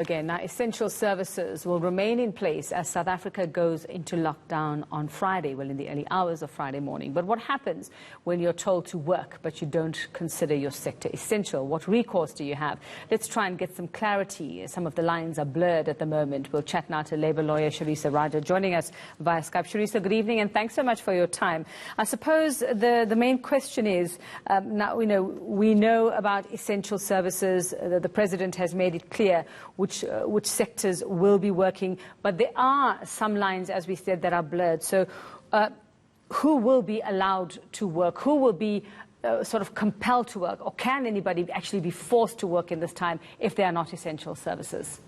Again, now essential services will remain in place as South Africa goes into lockdown on Friday, well, in the early hours of Friday morning. But what happens when you're told to work but you don't consider your sector essential? What recourse do you have? Let's try and get some clarity. Some of the lines are blurred at the moment. We'll chat now to Labour lawyer Sherisa Rajah joining us via Skype. Sherisa, good evening and thanks so much for your time. I suppose the main question is, now we know about essential services. The President has made it clear which sectors will be working, but there are some lines, as we said, that are blurred. So who will be allowed to work? Who will be sort of compelled to work? Or can anybody actually be forced to work in this time if they are not essential services?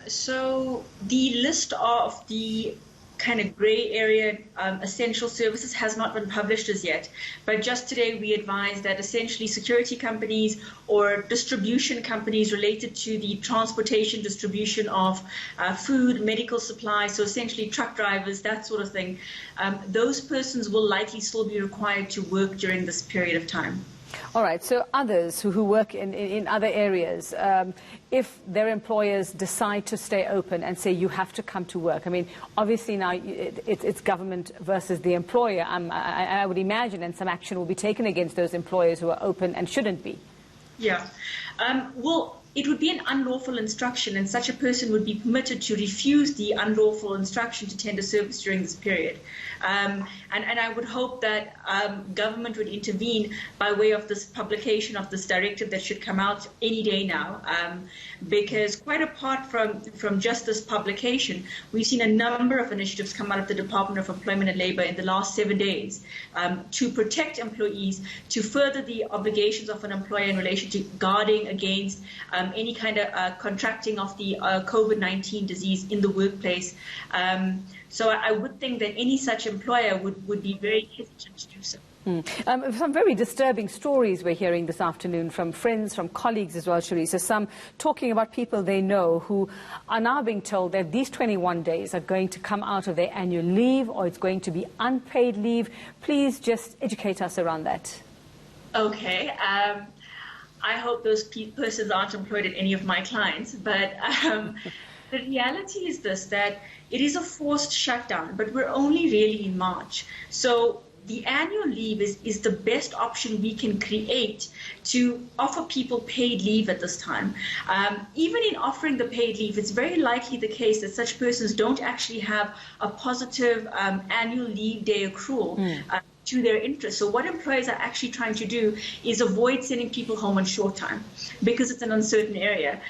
So the list of the kind of grey area essential services has not been published as yet. But just today we advised that essentially security companies or distribution companies related to the transportation distribution of food, medical supplies, so essentially truck drivers, that sort of thing, those persons will likely still be required to work during this period of time. All right, so others who work in other areas, if their employers decide to stay open and say you have to come to work, I mean, obviously now it's government versus the employer, I would imagine, and some action will be taken against those employers who are open and shouldn't be. Yeah. Well, it would be an unlawful instruction, and such a person would be permitted to refuse the unlawful instruction to tender service during this period. And I would hope that government would intervene by way of this publication of this directive that should come out any day now, because quite apart from just this publication, we've seen a number of initiatives come out of the Department of Employment and Labour in the last 7 days to protect employees, to further the obligations of an employer in relation to guarding against any kind of contracting of the COVID-19 disease in the workplace. So I would think that any such employer would be very hesitant to do so. Some very disturbing stories we're hearing this afternoon from friends, from colleagues as well, Sherisa. Some talking about people they know who are now being told that these 21 days are going to come out of their annual leave or it's going to be unpaid leave. Please just educate us around that. Okay. I hope those persons aren't employed at any of my clients, but the reality is this, that it is a forced shutdown, but we're only really in March. So the annual leave is the best option we can create to offer people paid leave at this time. Even in offering the paid leave, it's very likely the case that such persons don't actually have a positive annual leave day accrual to their interest. So what employers are actually trying to do is avoid sending people home on short time because it's an uncertain area.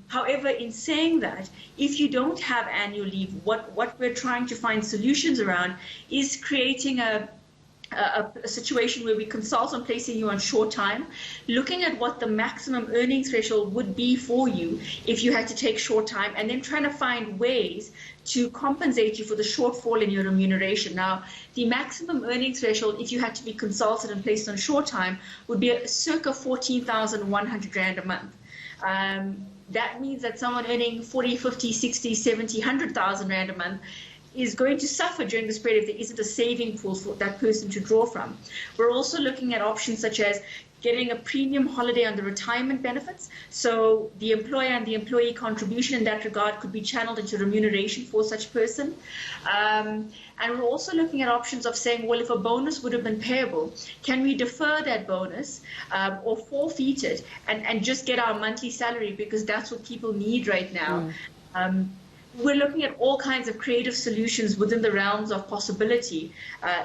However, in saying that, if you don't have annual leave, what we're trying to find solutions around is creating a situation where we consult on placing you on short time, looking at what the maximum earnings threshold would be for you if you had to take short time, and then trying to find ways to compensate you for the shortfall in your remuneration. Now, the maximum earnings threshold, if you had to be consulted and placed on short time, would be a circa 14,100 Rand a month. That means that someone earning 40, 50, 60, 70, 100,000 Rand a month is going to suffer during this period if there isn't a saving pool for that person to draw from. We're also looking at options such as getting a premium holiday on the retirement benefits. So the employer and the employee contribution in that regard could be channeled into remuneration for such person. And we're also looking at options of saying, well, if a bonus would have been payable, can we defer that bonus or forfeit it and just get our monthly salary, because that's what people need right now. We're looking at all kinds of creative solutions within the realms of possibility,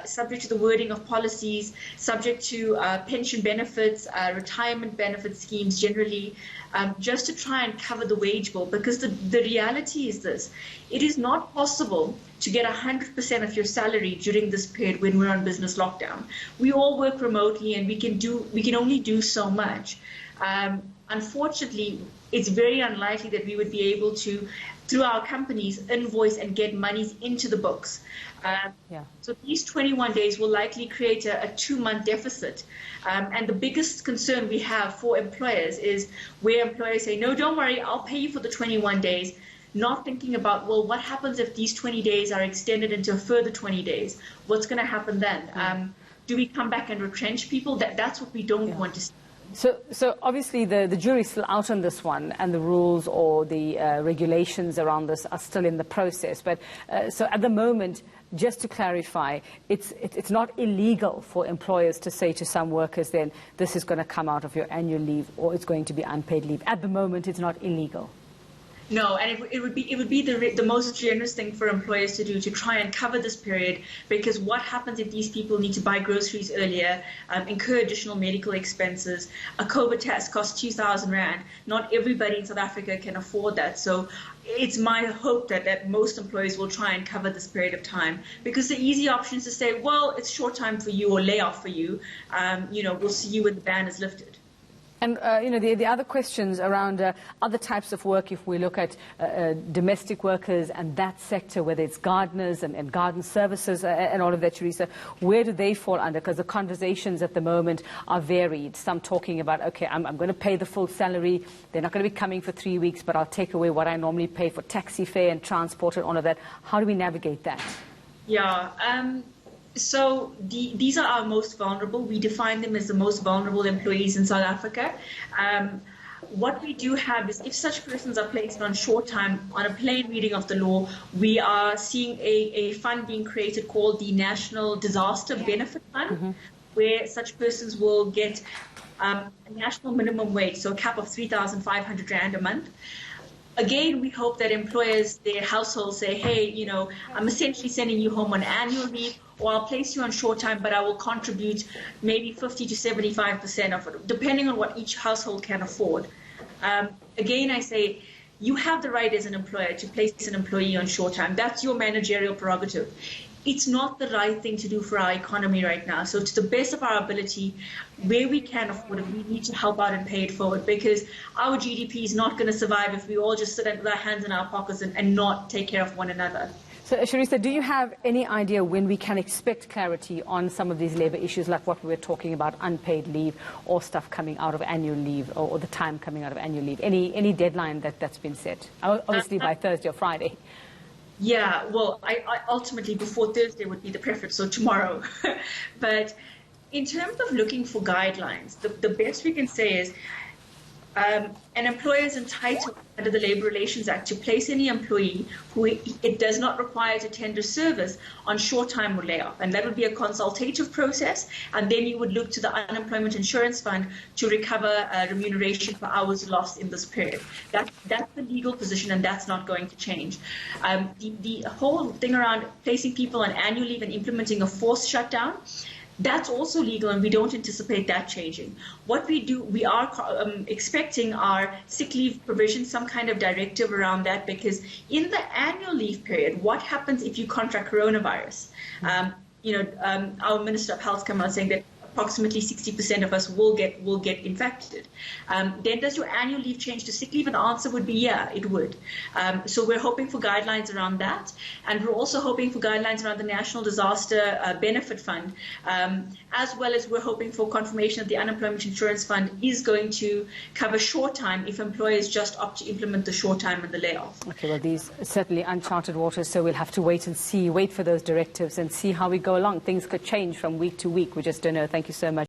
subject to the wording of policies, subject to pension benefits, retirement benefit schemes generally, just to try and cover the wage bill. Because the reality is this, it is not possible to get 100% of your salary during this period when we're on business lockdown. We all work remotely and we can only do so much. Unfortunately, it's very unlikely that we would be able to, through our companies, invoice and get monies into the books. So these 21 days will likely create a 2-month deficit. And the biggest concern we have for employers is where employers say, no, don't worry, I'll pay you for the 21 days, not thinking about, well, what happens if these 20 days are extended into a further 20 days? What's going to happen then? Do we come back and retrench people? That's what we don't want to see. So obviously the jury's still out on this one, and the rules or the regulations around this are still in the process. But so at the moment, just to clarify, it's not illegal for employers to say to some workers, then this is going to come out of your annual leave or it's going to be unpaid leave. At the moment, it's not illegal. No, and it would be the most generous thing for employers to do, to try and cover this period, because what happens if these people need to buy groceries earlier, incur additional medical expenses? A COVID test costs 2,000 Rand. Not everybody in South Africa can afford that. So it's my hope that most employers will try and cover this period of time, because the easy option is to say, well, it's short time for you or layoff for you. We'll see you when the ban is lifted. And, the other questions around other types of work, if we look at domestic workers and that sector, whether it's gardeners and garden services and all of that, Sherisa, where do they fall under? Because the conversations at the moment are varied. Some talking about, okay, I'm going to pay the full salary. They're not going to be coming for 3 weeks, but I'll take away what I normally pay for taxi fare and transport and all of that. How do we navigate that? Yeah. So these are our most vulnerable. We define them as the most vulnerable employees in South Africa. What we do have is, if such persons are placed on short time, on a plain reading of the law, we are seeing a fund being created called the National Disaster Benefit Fund, where such persons will get a national minimum wage, so a cap of 3,500 Rand a month. Again, we hope that employers, their households say, hey, I'm essentially sending you home on annual leave, or I'll place you on short time, but I will contribute maybe 50 to 75% of it, depending on what each household can afford. Again, I say, you have the right as an employer to place an employee on short time. That's your managerial prerogative. It's not the right thing to do for our economy right now. So to the best of our ability, where we can afford it, we need to help out and pay it forward, because our GDP is not going to survive if we all just sit with our hands in our pockets and not take care of one another. So, Sherisa, do you have any idea when we can expect clarity on some of these labour issues, like what we were talking about, unpaid leave or stuff coming out of annual leave, or the time coming out of annual leave? Any deadline that's been set? Obviously by Thursday or Friday. Yeah, well, I ultimately before Thursday would be the preference, so tomorrow. But in terms of looking for guidelines, the best we can say is an employer is entitled under the Labour Relations Act to place any employee who it does not require to tender service on short time or layoff. And that would be a consultative process. And then you would look to the Unemployment Insurance Fund to recover remuneration for hours lost in this period. That's the legal position, and that's not going to change. The whole thing around placing people on annual leave and implementing a forced shutdown, that's also legal, and we don't anticipate that changing. What we are expecting are sick leave provisions, some kind of directive around that, because in the annual leave period, what happens if you contract coronavirus? Our Minister of Health came out saying that approximately 60% of us will get infected. Then does your annual leave change to sick leave? And the answer would be yeah, it would. So we're hoping for guidelines around that. And we're also hoping for guidelines around the National Disaster Benefit Fund, as well as we're hoping for confirmation that the Unemployment Insurance Fund is going to cover short time if employers just opt to implement the short time and the layoff. Okay, well, these are certainly uncharted waters, so we'll have to wait for those directives and see how we go along. Things could change from week to week. We just don't know. Thank you so much.